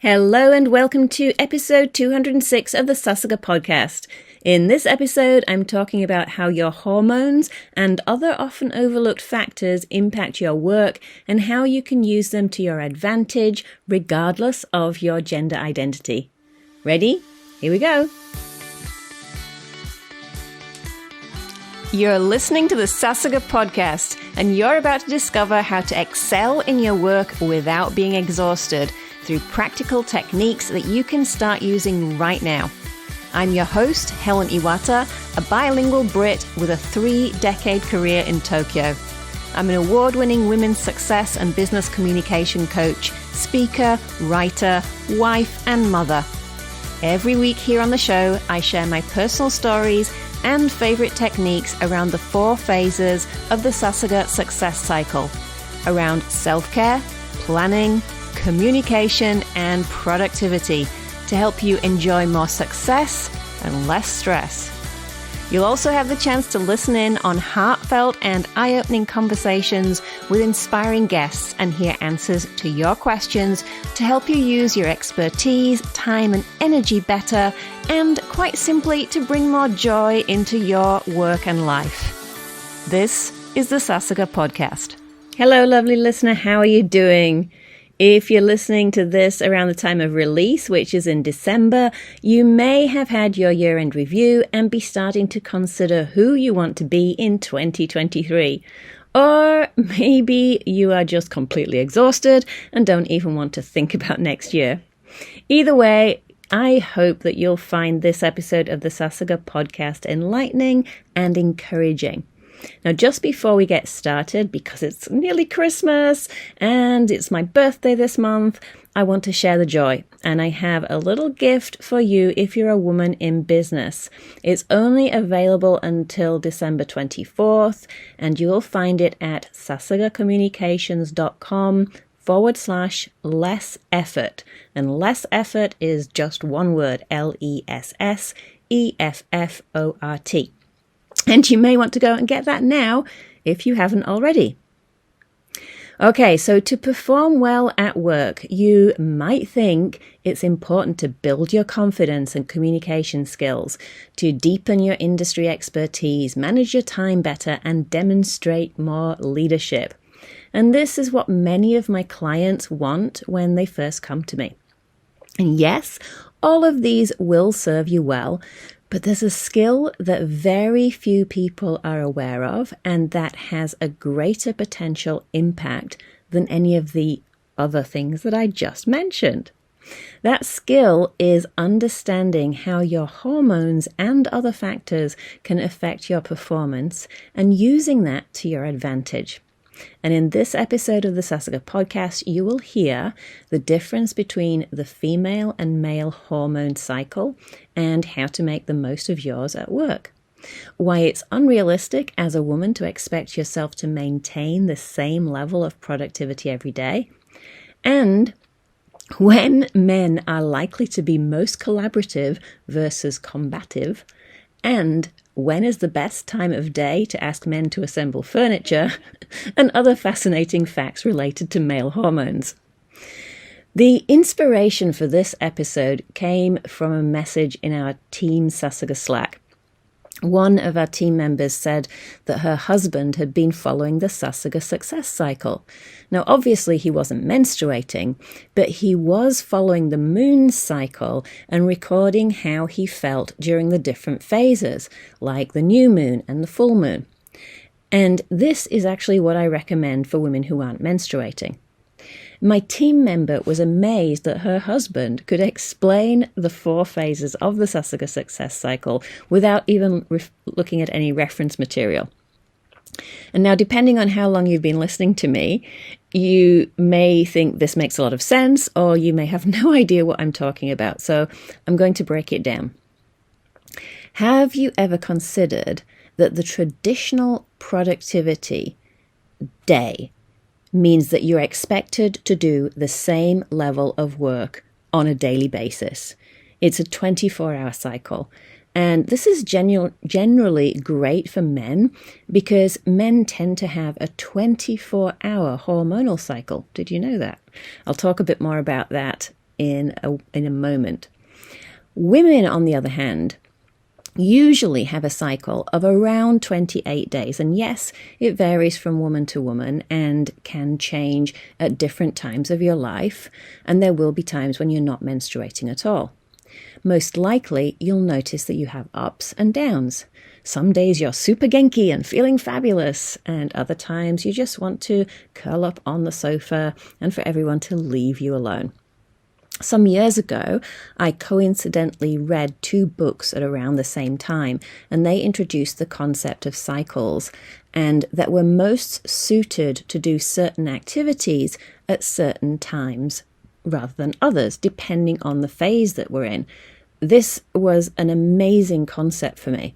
Hello and welcome to episode 206 of the Sasuga podcast. In this episode, I'm talking about how your hormones and other often overlooked factors impact your work and how you can use them to your advantage regardless of your gender identity. Ready? Here we go. You're listening to the Sasuga podcast, and you're about to discover how to excel in your work without being exhausted through practical techniques that you can start using right now. I'm your host, Helen Iwata, a bilingual Brit with a 3-decade career in Tokyo. I'm an award-winning women's success and business communication coach, speaker, writer, wife, and mother. Every week here on the show, I share my personal stories and favorite techniques around the 4 phases of the Sasuga success cycle, around self-care, planning, communication, and productivity to help you enjoy more success and less stress. You'll also have the chance to listen in on heartfelt and eye-opening conversations with inspiring guests and hear answers to your questions to help you use your expertise, time, and energy better, and quite simply to bring more joy into your work and life. This is the Sasuga podcast. Hello, lovely listener. How are you doing? If you're listening to this around the time of release, which is in December, you may have had your year-end review and be starting to consider who you want to be in 2023. Or maybe you are just completely exhausted and don't even want to think about next year. Either way, I hope that you'll find this episode of the Sasuga podcast enlightening and encouraging. Now, just before we get started, because it's nearly Christmas and it's my birthday this month, I want to share the joy. And I have a little gift for you if you're a woman in business. It's only available until December 24th, and you'll find it at sasugacommunications.com/less effort. And less effort is just one word, LESSEFFORT. And you may want to go and get that now if you haven't already. Okay, so to perform well at work, you might think it's important to build your confidence and communication skills, to deepen your industry expertise, manage your time better, and demonstrate more leadership. And this is what many of my clients want when they first come to me. And yes, all of these will serve you well, but there's a skill that very few people are aware of and that has a greater potential impact than any of the other things that I just mentioned. That skill is understanding how your hormones and other factors can affect your performance and using that to your advantage. And in this episode of the Sasuga podcast, you will hear the difference between the female and male hormone cycle and how to make the most of yours at work. Why it's unrealistic as a woman to expect yourself to maintain the same level of productivity every day. And when men are likely to be most collaborative versus combative. And when is the best time of day to ask men to assemble furniture, and other fascinating facts related to male hormones. The inspiration for this episode came from a message in our Team Sasuga Slack. One of our team members said that her husband had been following the Sasuga success cycle. Now, obviously, he wasn't menstruating, but he was following the moon cycle and recording how he felt during the different phases, like the new moon and the full moon. And this is actually what I recommend for women who aren't menstruating. My team member was amazed that her husband could explain the 4 phases of the Sasuga success cycle without even looking at any reference material. And now, depending on how long you've been listening to me, you may think this makes a lot of sense, or you may have no idea what I'm talking about. So I'm going to break it down. Have you ever considered that the traditional productivity day means that you're expected to do the same level of work on a daily basis? It's a 24-hour cycle. And this is generally great for men because men tend to have a 24-hour hormonal cycle. Did you know that? I'll talk a bit more about that in a moment. Women, on the other hand, usually have a cycle of around 28 days. And yes, it varies from woman to woman and can change at different times of your life. And there will be times when you're not menstruating at all. Most likely, you'll notice that you have ups and downs. Some days you're super genki and feeling fabulous, and other times you just want to curl up on the sofa and for everyone to leave you alone. Some years ago, I coincidentally read 2 books at around the same time, and they introduced the concept of cycles, and that were most suited to do certain activities at certain times rather than others, depending on the phase that we're in. This was an amazing concept for me,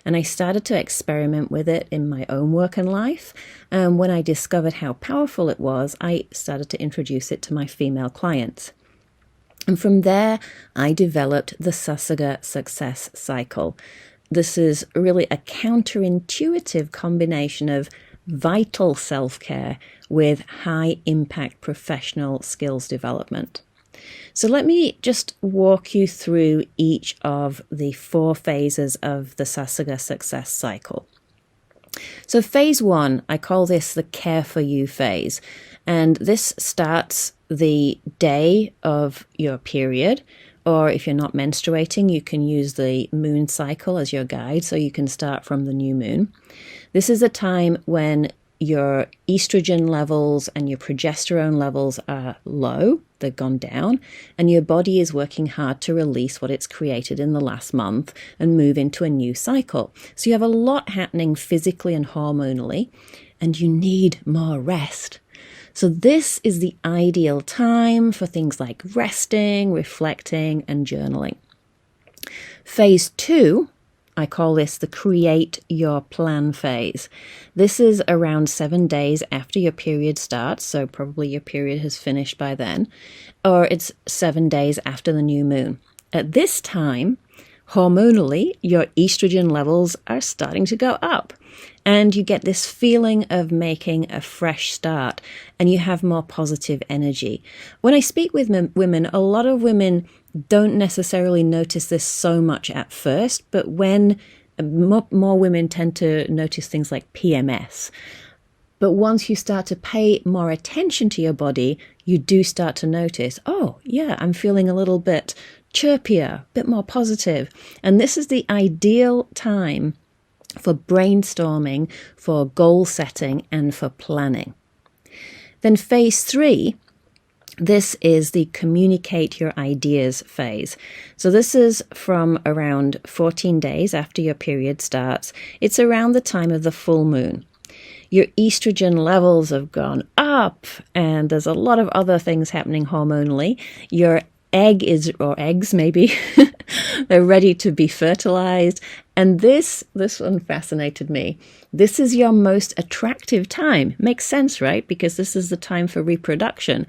and I started to experiment with it in my own work and life. And when I discovered how powerful it was, I started to introduce it to my female clients. And from there, I developed the Sasuga success cycle. This is really a counterintuitive combination of vital self-care with high-impact professional skills development. So let me just walk you through each of the 4 phases of the Sasuga success cycle. So phase 1, I call this the care for you phase. And this starts the day of your period, or if you're not menstruating, you can use the moon cycle as your guide, so you can start from the new moon. This is a time when your estrogen levels and your progesterone levels are low, they've gone down, and your body is working hard to release what it's created in the last month and move into a new cycle. So you have a lot happening physically and hormonally, and you need more rest. So this is the ideal time for things like resting, reflecting, and journaling. Phase 2, I call this the create your plan phase. This is around 7 days after your period starts, so probably your period has finished by then, or it's 7 days after the new moon. At this time, hormonally, your estrogen levels are starting to go up, and you get this feeling of making a fresh start, and you have more positive energy. When I speak with women, a lot of women don't necessarily notice this so much at first, but when more women tend to notice things like PMS. But once you start to pay more attention to your body, you do start to notice, oh yeah, I'm feeling a little bit chirpier, a bit more positive. And this is the ideal time for brainstorming, for goal setting, and for planning. Then phase 3, this is the communicate your ideas phase. So this is from around 14 days after your period starts. It's around the time of the full moon. Your estrogen levels have gone up, and there's a lot of other things happening hormonally. Your eggs maybe, they're ready to be fertilized. And this one fascinated me. This is your most attractive time. Makes sense, right? Because this is the time for reproduction.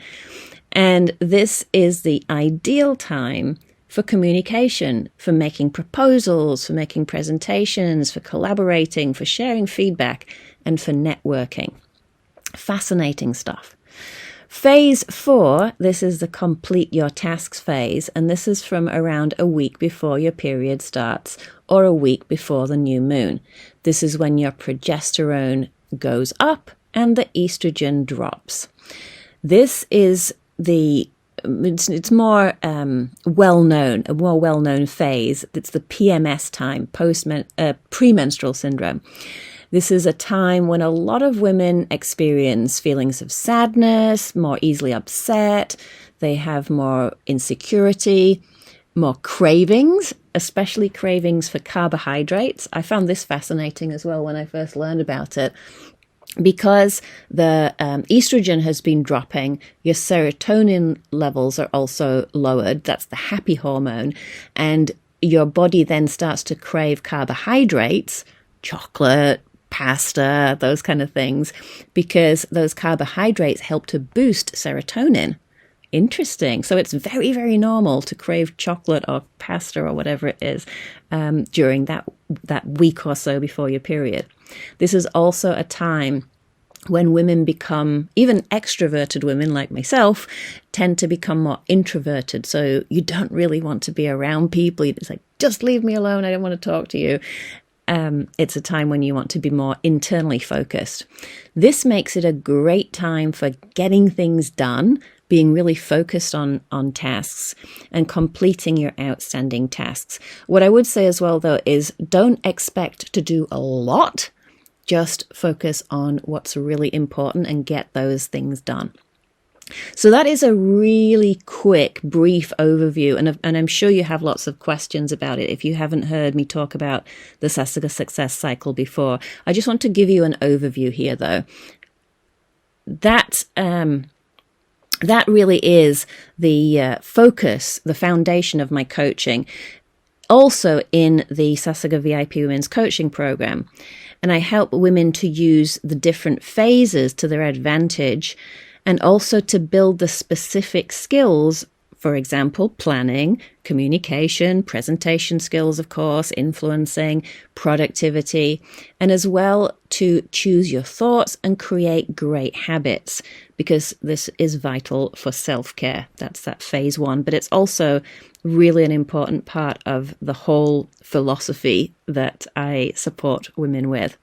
And this is the ideal time for communication, for making proposals, for making presentations, for collaborating, for sharing feedback, and for networking. Fascinating stuff. Phase 4, this is the complete your tasks phase, and this is from around a week before your period starts or a week before the new moon. This is when your progesterone goes up and the estrogen drops. This is it's more well-known, a more well-known phase. It's the PMS time, premenstrual syndrome. This is a time when a lot of women experience feelings of sadness, more easily upset. They have more insecurity, more cravings, especially cravings for carbohydrates. I found this fascinating as well when I first learned about it. Because the estrogen has been dropping, your serotonin levels are also lowered. That's the happy hormone. And your body then starts to crave carbohydrates, chocolate, pasta, those kind of things, because those carbohydrates help to boost serotonin. Interesting. So it's very, very normal to crave chocolate or pasta or whatever it is during that week or so before your period. This is also a time when women become, even extroverted women like myself, tend to become more introverted. So you don't really want to be around people. It's like, just leave me alone. I don't want to talk to you. It's a time when you want to be more internally focused. This makes it a great time for getting things done, being really focused on tasks and completing your outstanding tasks. What I would say as well, though, is don't expect to do a lot. Just focus on what's really important and get those things done. So that is a really quick, brief overview, and I'm sure you have lots of questions about it if you haven't heard me talk about the Sasuga success cycle before. I just want to give you an overview here, though. That really is the focus, the foundation of my coaching, also in the Sasuga VIP Women's Coaching Program. And I help women to use the different phases to their advantage and also to build the specific skills, for example, planning, communication, presentation skills, of course, influencing, productivity, and as well to choose your thoughts and create great habits, because this is vital for self-care. That's that phase 1, but it's also really an important part of the whole philosophy that I support women with.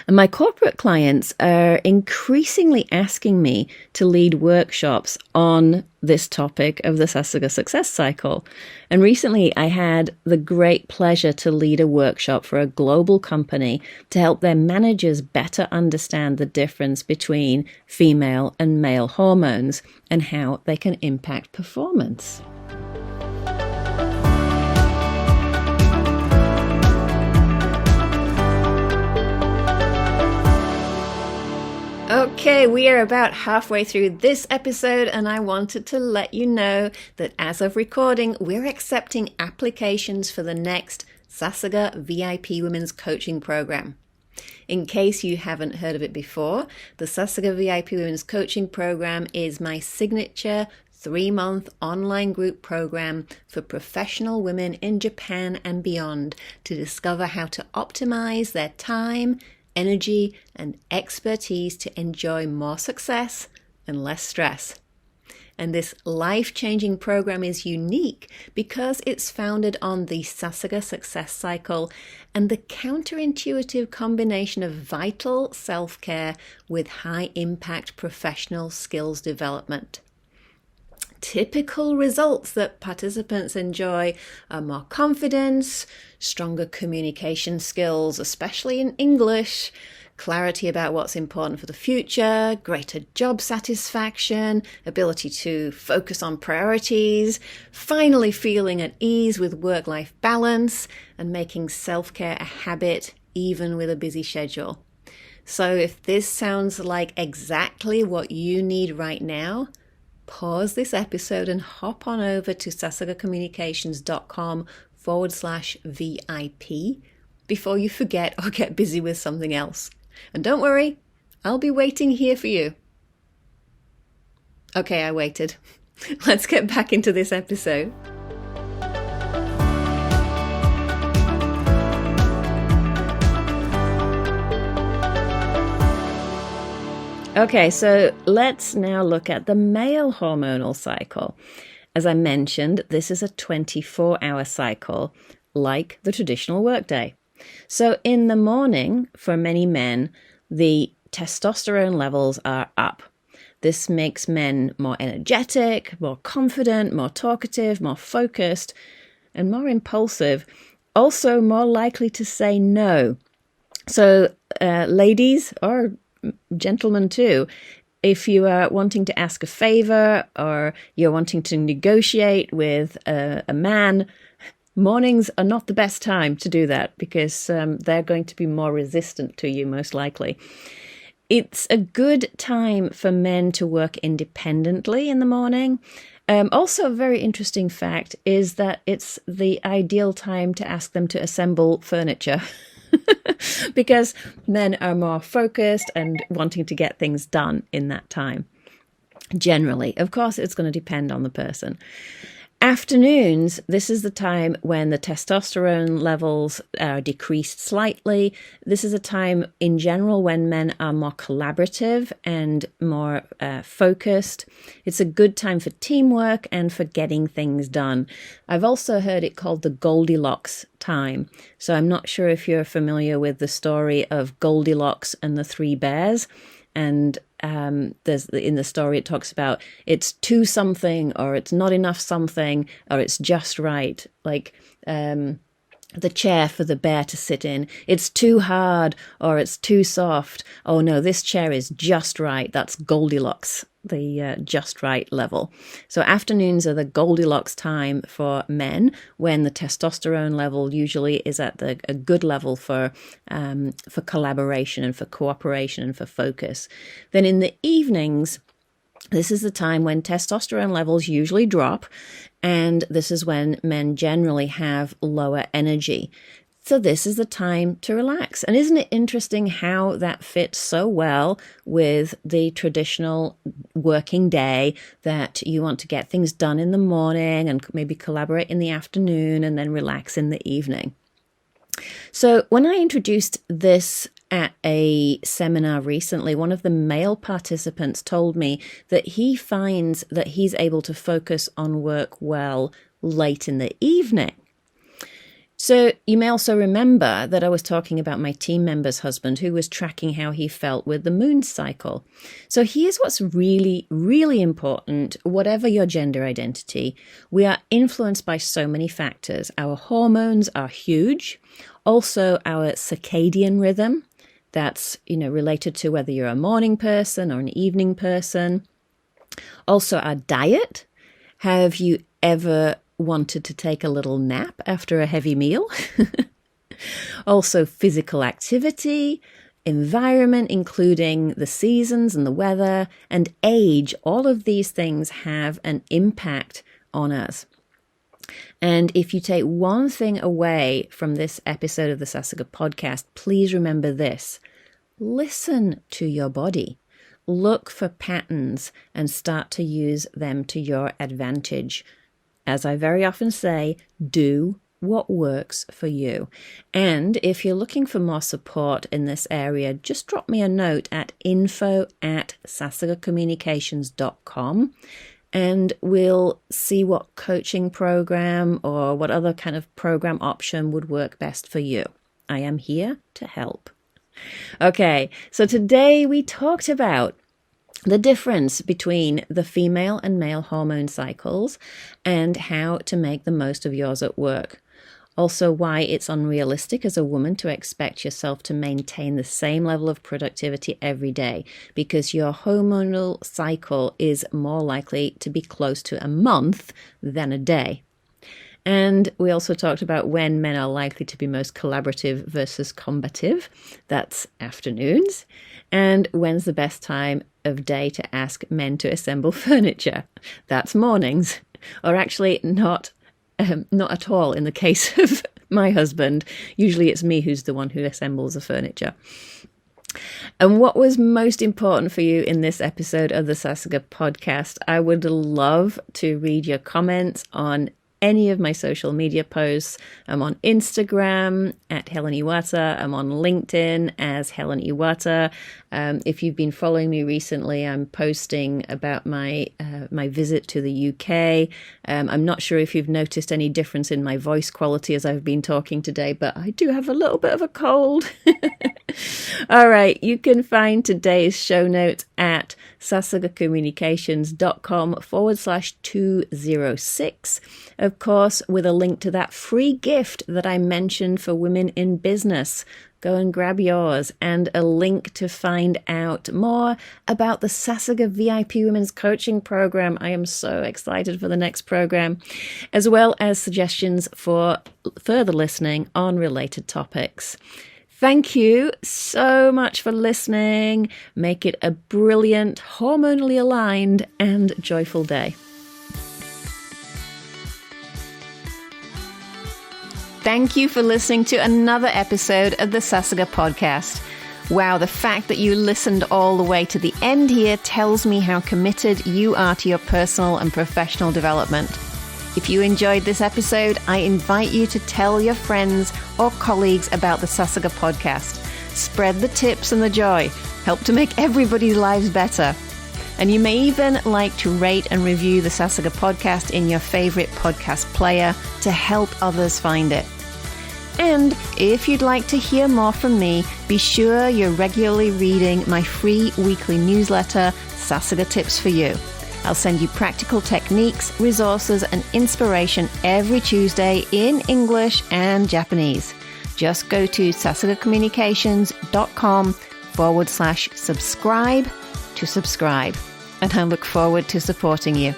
And my corporate clients are increasingly asking me to lead workshops on this topic of the Sasuga success cycle. And recently I had the great pleasure to lead a workshop for a global company to help their managers better understand the difference between female and male hormones and how they can impact performance. Okay, we are about halfway through this episode, and I wanted to let you know that as of recording, we're accepting applications for the next Sasuga VIP Women's Coaching Program. In case you haven't heard of it before, the Sasuga VIP Women's Coaching Program is my signature 3-month online group program for professional women in Japan and beyond to discover how to optimize their time, energy, and expertise to enjoy more success and less stress. And this life-changing program is unique because it's founded on the Sasuga success cycle and the counterintuitive combination of vital self-care with high-impact professional skills development. Typical results that participants enjoy are more confidence, stronger communication skills, especially in English, clarity about what's important for the future, greater job satisfaction, ability to focus on priorities, finally feeling at ease with work-life balance, and making self-care a habit even with a busy schedule. So if this sounds like exactly what you need right now, pause this episode and hop on over to sasugacommunications.com/VIP before you forget or get busy with something else. And don't worry, I'll be waiting here for you. Okay, I waited. Let's get back into this episode. Okay, so let's now look at the male hormonal cycle. As I mentioned, this is a 24-hour cycle, like the traditional workday. So in the morning, for many men, the testosterone levels are up. This makes men more energetic, more confident, more talkative, more focused, and more impulsive, also more likely to say no. So ladies, or gentlemen too, if you are wanting to ask a favor or you're wanting to negotiate with a man, mornings are not the best time to do that because they're going to be more resistant to you, most likely. It's a good time for men to work independently in the morning. Also, a very interesting fact is that it's the ideal time to ask them to assemble furniture. Because men are more focused and wanting to get things done in that time. Generally, of course, it's going to depend on the person. Afternoons, this is the time when the testosterone levels are decreased slightly. This is a time in general when men are more collaborative and more focused. It's a good time for teamwork and for getting things done. I've also heard it called the Goldilocks time. So I'm not sure if you're familiar with the story of Goldilocks and the Three Bears. And there's in the story, it talks about it's too something, or it's not enough something, or it's just right. Like the chair for the bear to sit in. It's too hard, or it's too soft. Oh no, this chair is just right. That's Goldilocks, the just right level. So afternoons are the Goldilocks time for men, when the testosterone level usually is at a good level for collaboration and for cooperation and for focus. Then in the evenings, this is the time when testosterone levels usually drop, and this is when men generally have lower energy. So this is the time to relax. And isn't it interesting how that fits so well with the traditional working day, that you want to get things done in the morning and maybe collaborate in the afternoon and then relax in the evening? So when I introduced this at a seminar recently, one of the male participants told me that he finds that he's able to focus on work well late in the evening. So you may also remember that I was talking about my team member's husband, who was tracking how he felt with the moon cycle. So here's what's really, really important. Whatever your gender identity, we are influenced by so many factors. Our hormones are huge. Also, our circadian rhythm, that's, related to whether you're a morning person or an evening person. Also, our diet. Have you ever wanted to take a little nap after a heavy meal? Also, physical activity, environment, including the seasons and the weather, and age. All of these things have an impact on us. And if you take one thing away from this episode of the Sasuga podcast, please remember this. Listen to your body. Look for patterns and start to use them to your advantage. As I very often say, do what works for you. And if you're looking for more support in this area, just drop me a note at info@sasugacommunications.com. And we'll see what coaching program or what other kind of program option would work best for you. I am here to help. Okay, so today we talked about the difference between the female and male hormone cycles and how to make the most of yours at work. Also, why it's unrealistic as a woman to expect yourself to maintain the same level of productivity every day, because your hormonal cycle is more likely to be close to a month than a day. And we also talked about when men are likely to be most collaborative versus combative. That's afternoons. And when's the best time of day to ask men to assemble furniture? That's mornings. Or actually not at all in the case of my husband. Usually it's me who's the one who assembles the furniture. And what was most important for you in this episode of the Sasuga podcast? I would love to read your comments on any of my social media posts. I'm on Instagram at Helen Iwata. I'm on LinkedIn as Helen Iwata. If you've been following me recently, I'm posting about my visit to the UK. I'm not sure if you've noticed any difference in my voice quality as I've been talking today, but I do have a little bit of a cold. All right, you can find today's show notes at sasugacommunications.com/206. Of course, with a link to that free gift that I mentioned for women in business. Go and grab yours, and a link to find out more about the Sasuga VIP Women's Coaching Program. I am so excited for the next program, as well as suggestions for further listening on related topics. Thank you so much for listening. Make it a brilliant, hormonally aligned, and joyful day. Thank you for listening to another episode of the Sasuga podcast. Wow, the fact that you listened all the way to the end here tells me how committed you are to your personal and professional development. If you enjoyed this episode, I invite you to tell your friends or colleagues about the Sasuga podcast. Spread the tips and the joy. Help to make everybody's lives better. And you may even like to rate and review the Sasuga podcast in your favorite podcast player to help others find it. And if you'd like to hear more from me, be sure you're regularly reading my free weekly newsletter, Sasuga Tips for You. I'll send you practical techniques, resources, and inspiration every Tuesday in English and Japanese. Just go to sasugacommunications.com/subscribe to subscribe. And I look forward to supporting you.